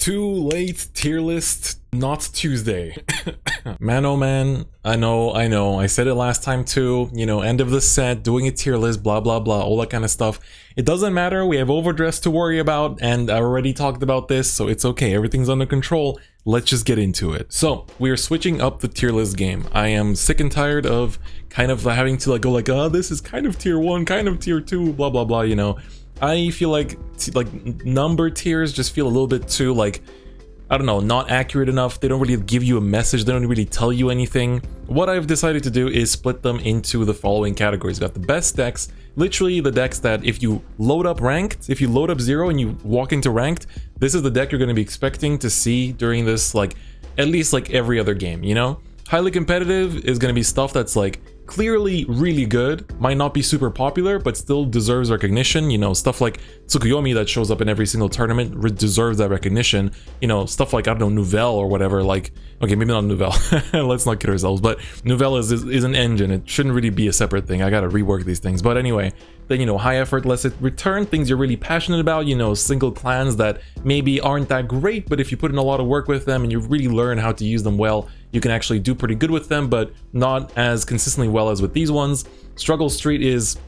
Too late tier list, not Tuesday. Man, oh man, I know, I said it last time too, you know, end of the set, doing a tier list, blah, blah, blah, all that kind of stuff. It doesn't matter, we have overdress to worry about, and I already talked about this, so it's okay, everything's under control. Let's just get into it. So, we are switching up the tier list game. I am sick and tired of kind of having to go like, oh, this is kind of tier 1, kind of tier 2, blah, blah, blah, you know. I feel like number tiers just feel a little bit too I don't know, not accurate enough. They don't really give you a message. They don't really tell you anything. What I've decided to do is split them into the following categories. We've got the best decks, literally the decks that if you load up ranked, if you load up 0 and you walk into ranked, this is the deck you're going to be expecting to see during this, at least every other game, you know? Highly competitive is going to be stuff that's clearly really good, might not be super popular, but still deserves recognition. You know, stuff like Tsukuyomi that shows up in every single tournament deserves that recognition. You know, stuff like, I don't know, Nouvelle or whatever, okay, maybe not Nouvelle, let's not kid ourselves, but Nouvelle is an engine. It shouldn't really be a separate thing. I gotta rework these things. But anyway, then, you know, high effort, less return, things you're really passionate about, you know, single clans that maybe aren't that great, but if you put in a lot of work with them and you really learn how to use them well, you can actually do pretty good with them, but not as consistently well as with these ones. Struggle Street is,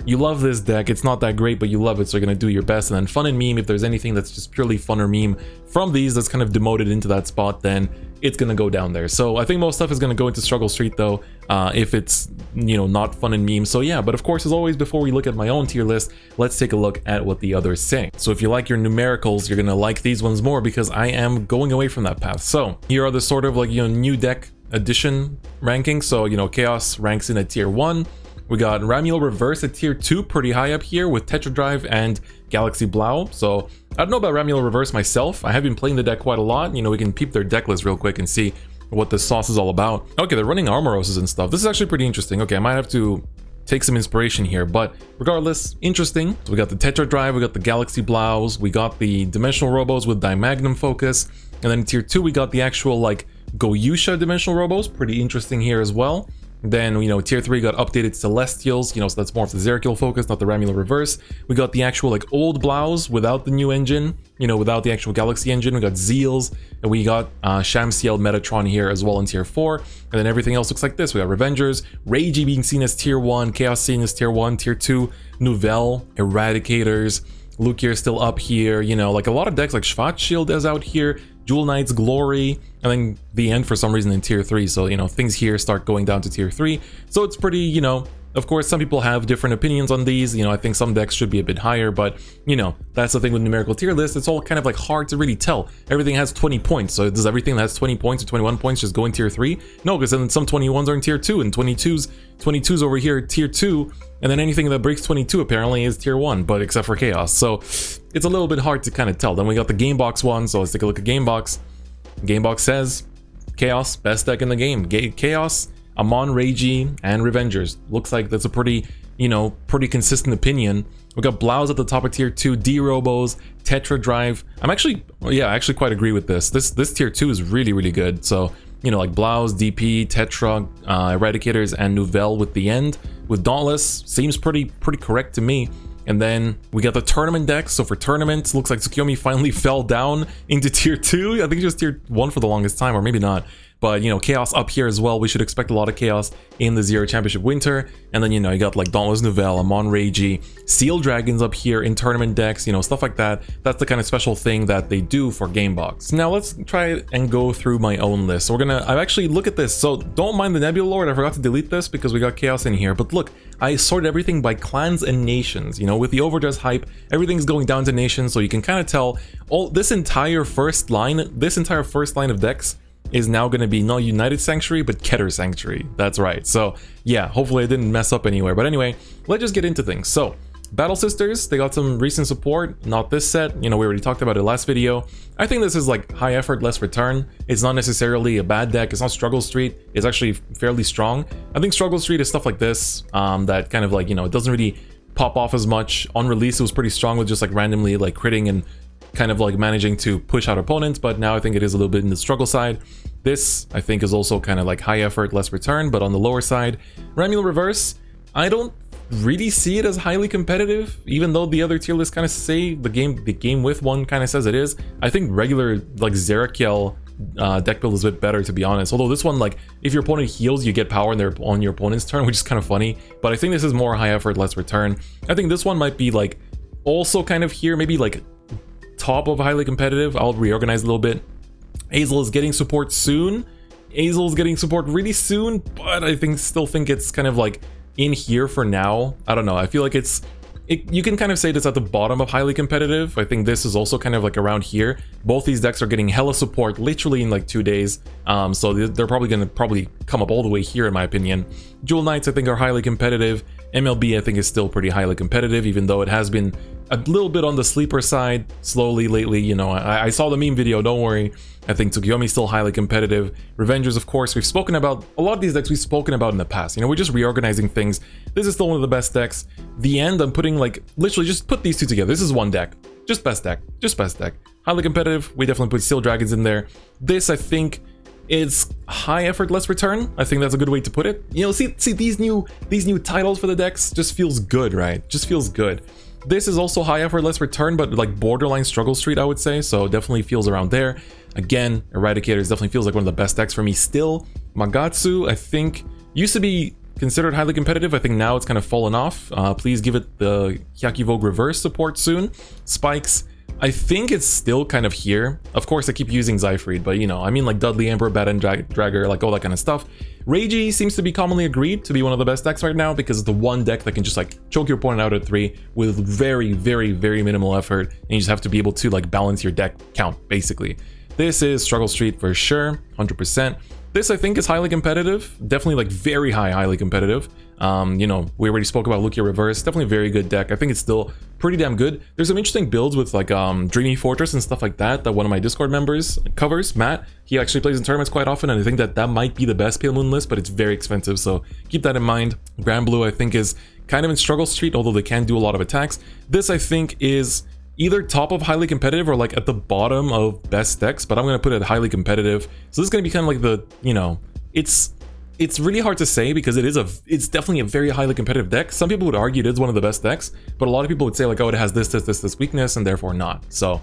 you love this deck, it's not that great, but you love it, so you're gonna do your best. And then Fun and Meme, if there's anything that's just purely fun or meme from these that's kind of demoted into that spot, then it's gonna go down there. So I think most stuff is gonna go into Struggle Street though, if it's, you know, not fun and meme. So yeah, but of course, as always, before we look at my own tier list, let's take a look at what the others say. So if you like your numericals, you're gonna like these ones more because I am going away from that path. So here are the sort of new deck addition rankings. So, you know, Chaos ranks in at tier 1. We got Ramule Reverse at tier 2, pretty high up here with Tetra Drive and Galaxy Blau. So I don't know about Ramule Reverse myself. I have been playing the deck quite a lot. You know, we can peep their deck list real quick and see what the sauce is all about. Okay, they're running Armoroses and stuff. This is actually pretty interesting. Okay, I might have to take some inspiration here, but regardless, interesting. So we got the Tetra Drive, we got the Galaxy Blaus, we got the Dimensional Robos with Dimagnum Focus, and then in tier 2 we got the actual Goyusha Dimensional Robos, pretty interesting here as well. Then, you know, tier 3 got updated Celestials, you know, so that's more of the Zerkiel focus, not the Ramula Reverse. We got the actual, old Blaus without the new engine, you know, without the actual Galaxy engine. We got Zeals, and we got Shamsiel Metatron here as well in tier 4. And then everything else looks like this. We got Revengers, Reiji being seen as tier 1, Chaos seen as tier 1, tier 2, Nouvelle, Eradicators, Lukier still up here, you know, a lot of decks like Schwarzschild is out here, Jewel Knight's Glory, and then the end for some reason in tier 3. So, you know, things here start going down to tier 3. So it's pretty, you know, of course, some people have different opinions on these. You know, I think some decks should be a bit higher, but, you know, that's the thing with numerical tier lists. It's all kind of hard to really tell. Everything has 20 points. So does everything that has 20 points or 21 points just go in tier 3? No, because then some 21s are in tier 2 and 22s over here, tier 2. And then anything that breaks 22 apparently is tier 1, but except for Chaos. So it's a little bit hard to kind of tell. Then we got the Gamebox one, so let's take a look at Gamebox. Gamebox says, Chaos, best deck in the game. Chaos, Amon, Reiji, and Revengers. Looks like that's a pretty, you know, pretty consistent opinion. We got Blaus at the top of tier 2, D-Robos, Tetra Drive. I'm actually, yeah, I actually quite agree with this. This tier 2 is really, really good. So, you know, Blaus, DP, Tetra, Eradicators, and Nouvelle with the end. With Dauntless, seems pretty correct to me. And then we got the tournament decks. So for tournaments, looks like Tsukuyomi finally fell down into tier 2. I think it was tier 1 for the longest time, or maybe not. But, you know, Chaos up here as well. We should expect a lot of Chaos in the Zero Championship Winter. And then, you know, you got Dauntless Nouvelle, Amon Reiji, Seal Dragons up here in tournament decks, you know, stuff like that. That's the kind of special thing that they do for Gamebox. Now let's try and go through my own list. So I've actually look at this. So don't mind the Nebula Lord. I forgot to delete this because we got Chaos in here. But look, I sorted everything by clans and nations. You know, with the overdress hype, everything's going down to nations. So you can kind of tell this entire first line of decks is now going to be not United Sanctuary, but Keter Sanctuary. That's right. So yeah, hopefully I didn't mess up anywhere. But anyway, let's just get into things. So Battle Sisters, they got some recent support, not this set. You know, we already talked about it last video. I think this is high effort, less return. It's not necessarily a bad deck. It's not Struggle Street. It's actually fairly strong. I think Struggle Street is stuff like this, that kind of you know, it doesn't really pop off as much. On release, it was pretty strong with just randomly critting and kind of managing to push out opponents, but now I think it is a little bit in the struggle side. This, I think, is also kind of high effort, less return, but on the lower side. Ramule Reverse, I don't really see it as highly competitive, even though the other tier lists kind of say the game with one kind of says it is. I think regular like Zerakiel deck build is a bit better, to be honest. Although this one, like, if your opponent heals, you get power on your opponent's turn, which is kind of funny. But I think this is more high effort, less return. I think this one might be like also kind of here, maybe like top of highly competitive. I'll reorganize a little bit. Azel is getting support soon. Azel is getting support really soon, but I still think it's kind of like in here for now. I don't know. I feel like you can kind of say this at the bottom of highly competitive. I think this is also kind of like around here. Both these decks are getting hella support literally in like 2 days. So they're probably going to come up all the way here, in my opinion. Jewel Knights, I think, are highly competitive. MLB, I think, is still pretty highly competitive, even though it has been a little bit on the sleeper side slowly lately. You know, I saw the meme video, don't worry. I think Tsukiyomi is still highly competitive. Revengers, of course, we've spoken about. A lot of these decks we've spoken about in the past. You know, we're just reorganizing things. This is still one of the best decks. The End, I'm putting like, literally just put these two together. This is one deck. Just best deck. Just best deck. Highly competitive. We definitely put Steel Dragons in there. This, I think, is high effort, less return. I think that's a good way to put it. You know, see these new titles for the decks just feels good, right? Just feels good. This is also high effort, less return, but like borderline struggle street, I would say. So definitely feels around there. Again, Eradicators definitely feels like one of the best decks for me still. Magatsu, I think, used to be considered highly competitive. I think now it's kind of fallen off. Please give it the Hyaki Vogue reverse support soon. Spikes, I think it's still kind of here. Of course, I keep using Zyfried, but you know, I mean like Dudley Emperor, Baton Dragger, like all that kind of stuff. Reiji seems to be commonly agreed to be one of the best decks right now because it's the one deck that can just like choke your opponent out at 3 with very, very, very minimal effort, and you just have to be able to like balance your deck count, basically. This is Struggle Street for sure, 100%. This, I think, is highly competitive. Definitely like very highly competitive. You know, we already spoke about Lugia Reverse. Definitely a very good deck. I think it's still pretty damn good. There's some interesting builds with like Dreamy Fortress and stuff like that one of my Discord members covers, Matt. He actually plays in tournaments quite often, and I think that might be the best Pale Moon list, but it's very expensive, so keep that in mind. Grand Blue, I think, is kind of in Struggle Street, although they can do a lot of attacks. This, I think, is either top of highly competitive or like at the bottom of best decks, but I'm going to put it highly competitive. So this is going to be kind of like the, you know, it's really hard to say because it's definitely a very highly competitive deck. Some people would argue it is one of the best decks, but a lot of people would say like, oh, it has this weakness and therefore not. So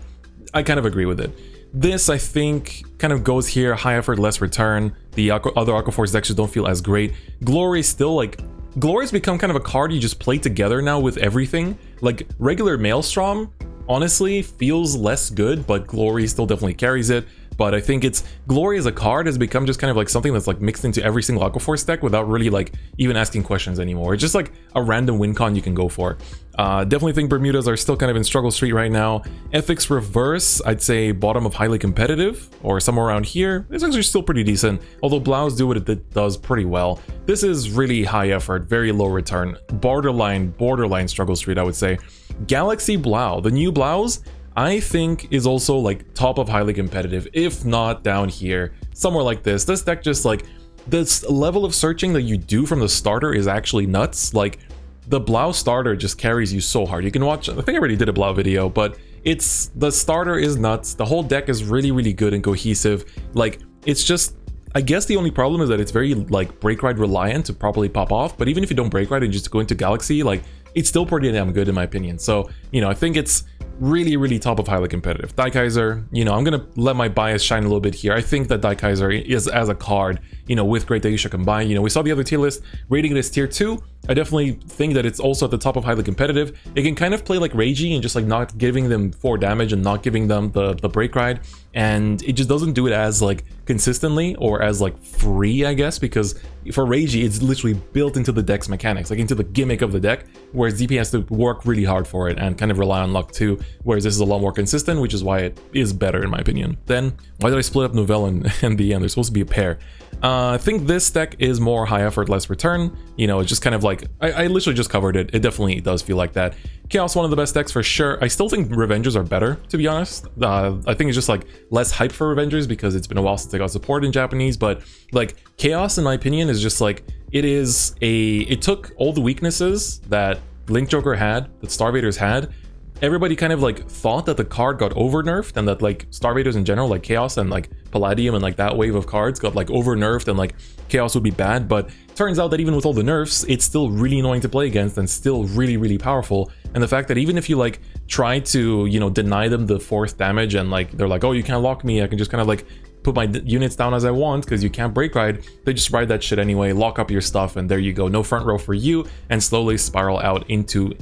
I kind of agree with it. This, I think, kind of goes here, high effort, less return. The other Aquaforce decks just don't feel as great. Glory still like, Glory's become kind of a card you just play together now with everything. Like regular Maelstrom honestly feels less good, but Glory still definitely carries it. But I think Glory as a card has become just kind of like something that's like mixed into every single Aquaforce deck without really like even asking questions anymore. It's just like a random win con you can go for. Definitely think Bermudas are still kind of in Struggle Street right now. Ethics Reverse, I'd say bottom of highly competitive or somewhere around here. It's actually still pretty decent, although Blouse do what it does pretty well. This is really high effort, very low return, borderline Struggle Street, I would say. Galaxy Blau, the new Blouse, I think is also like top of highly competitive, if not down here, somewhere like this. This deck just like, this level of searching that you do from the starter is actually nuts. Like the Blau starter just carries you so hard. You can watch, I think I already did a Blau video, but the starter is nuts. The whole deck is really good and cohesive. Like it's just, I guess the only problem is that it's very like Break Ride reliant to properly pop off, but even if you don't Break Ride and just go into Galaxy, like it's still pretty damn good in my opinion. So, you know, I think it's really top of highly competitive. Daikaiser, you know, I'm gonna let my bias shine a little bit here. I think that Daikaiser is, as a card, you know, with Great Daisha combined, you know, we saw the other tier list rating it as tier 2. I definitely think that it's also at the top of highly competitive. It can kind of play like Reiji and just like not giving them 4 damage and not giving them the break ride, and it just doesn't do it as like consistently or as like free, I guess, because for Reiji it's literally built into the deck's mechanics, like into the gimmick of the deck, whereas DP has to work really hard for it and kind of rely on luck too, whereas this is a lot more consistent, which is why it is better in my opinion. Then why did I split up Nouvelle and the end? They're supposed to be a pair. I think this deck is more high effort, less return. You know, it's just kind of like, I literally just covered it. It definitely does feel like that. Chaos, one of the best decks for sure. I still think Revengers are better, to be honest. I think it's just like less hype for Revengers because it's been a while since they got support in Japanese, but like Chaos, in my opinion, is just like, it took all the weaknesses that Link Joker had, that star-vaders had. Everybody kind of like thought that the card got over nerfed and that like star-vaders in general, like Chaos and like Palladium and like that wave of cards got like over nerfed and like Chaos would be bad, but turns out that even with all the nerfs, it's still really annoying to play against and still really powerful. And the fact that even if you like try to, you know, deny them the 4th damage and like they're like, oh, you can't lock me, I can just kind of like put my units down as I want because you can't break ride, they just ride that shit anyway, lock up your stuff, and there you go, no front row for you, and slowly spiral out into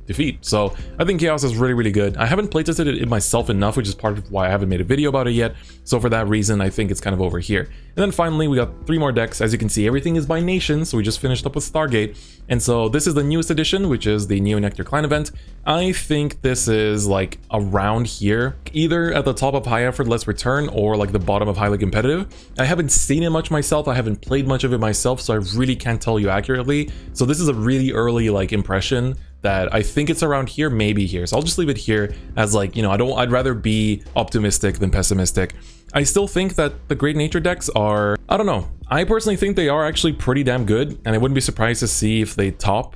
defeat. So I think Chaos is really good. I haven't playtested it myself enough, which is part of why I haven't made a video about it yet, so for that reason I think it's kind of over here. And then finally we got 3 more decks. As you can see, everything is by nation, so we just finished up with Stargate, and so this is the newest edition, which is the Neo Nectar Clan event. I think this is like around here, either at the top of high effort less return or like the bottom of highly competitive. I haven't seen it much myself, I haven't played much of it myself, so I really can't tell you accurately. So this is a really early like impression that I think it's around here, maybe here. So I'll just leave it here as like, you know, I'd rather be optimistic than pessimistic. I still think that the Great Nature decks are, I don't know, I personally think they are actually pretty damn good, and I wouldn't be surprised to see if they top.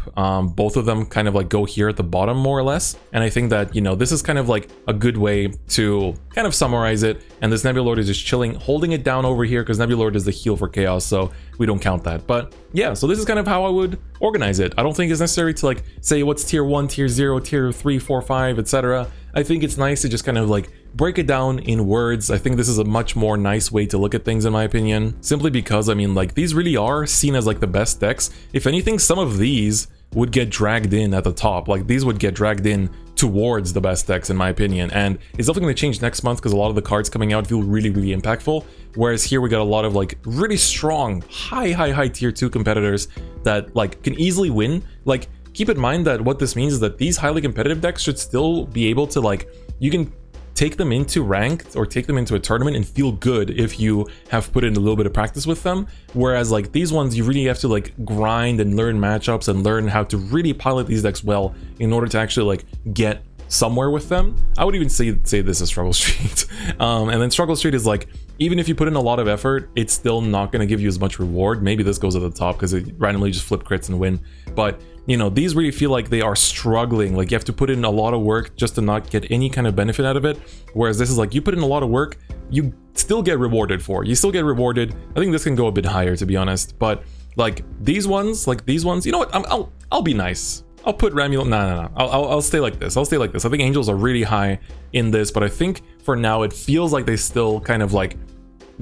Both of them kind of like go here at the bottom more or less, and I think that, you know, this is kind of like a good way to kind of summarize it, and this Nebulord is just chilling, holding it down over here because Nebulord is the heal for Chaos, so we don't count that. But yeah, so this is kind of how I would organize it. I don't think it's necessary to like say what's tier 1, tier 0, tier 3, 4, 5, etc. I think it's nice to just kind of like break it down in words. I think this is a much more nice way to look at things in my opinion, simply because I mean like these really are seen as like the best decks. If anything, some of these would get dragged in at the top, like these would get dragged in towards the best decks in my opinion, and it's definitely going to change next month because a lot of the cards coming out feel really impactful, whereas here we got a lot of like really strong high tier 2 competitors that like can easily win. Like keep in mind that what this means is that these highly competitive decks should still be able to like, you can take them into ranked or take them into a tournament and feel good if you have put in a little bit of practice with them, whereas like these ones you really have to like grind and learn matchups and learn how to really pilot these decks well in order to actually like get somewhere with them. I would even say this is Struggle Street. And then Struggle Street is like, even if you put in a lot of effort, it's still not going to give you as much reward. Maybe this goes at the top because it randomly just flip crits and win, but you know, these really feel like they are struggling. Like you have to put in a lot of work just to not get any kind of benefit out of it, whereas this is like you put in a lot of work, you still get rewarded for. You still get rewarded. I think this can go a bit higher, to be honest, but like these ones, you know what, I'll be nice. I'll put Ramulon. No. I'll stay like this. I'll stay like this. I think Angels are really high in this, but I think for now it feels like they still kind of like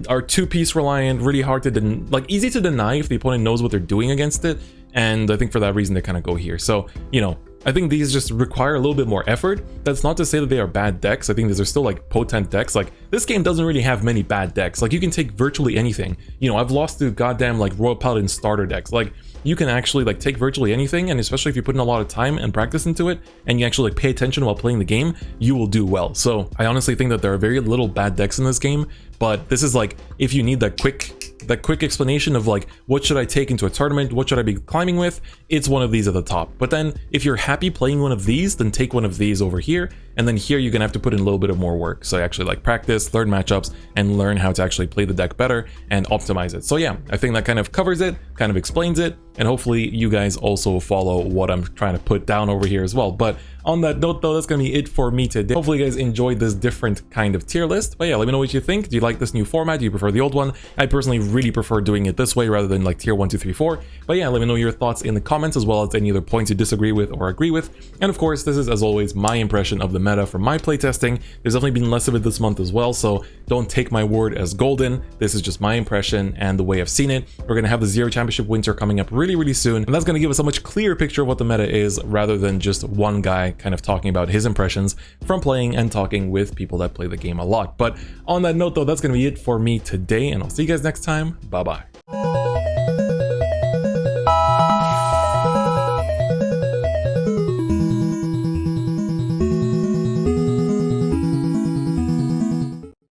are 2-piece reliant, really hard to like easy to deny if the opponent knows what they're doing against it. And I think for that reason they kind of go here. So, you know, I think these just require a little bit more effort. That's not to say that they are bad decks. I think these are still like potent decks. Like this game doesn't really have many bad decks. Like you can take virtually anything. You know, I've lost to goddamn like Royal Paladin starter decks. Like you can actually like take virtually anything, and especially if you put in a lot of time and practice into it and you actually like pay attention while playing the game, you will do well. So I honestly think that there are very little bad decks in this game, but this is like, if you need that quick explanation of like, what should I take into a tournament, what should I be climbing with, it's one of these at the top. But then if you're happy playing one of these, then take one of these over here, and then here you're gonna have to put in a little bit of more work. So actually like practice, learn matchups, and learn how to actually play the deck better and optimize it. So yeah, I think that kind of covers it, kind of explains it, and hopefully you guys also follow what I'm trying to put down over here as well. But on that note though, that's gonna be it for me today. Hopefully you guys enjoyed this different kind of tier list. But yeah, let me know what you think. Do you like this new format? Do you prefer the old one? I personally really prefer doing it this way rather than like tier 1, 2, 3, 4. But yeah, let me know your thoughts in the comments, as well as any other points you disagree with or agree with. And of course, this is as always my impression of the meta from my playtesting. There's definitely been less of it this month as well, so don't take my word as golden. This is just my impression and the way I've seen it. We're gonna have the Zero Championship Winter coming up really soon, and that's gonna give us a much clearer picture of what the meta is, rather than just one guy kind of talking about his impressions from playing and talking with people that play the game a lot. But on that note though, that's gonna be it for me today, and I'll see you guys next time. Bye bye.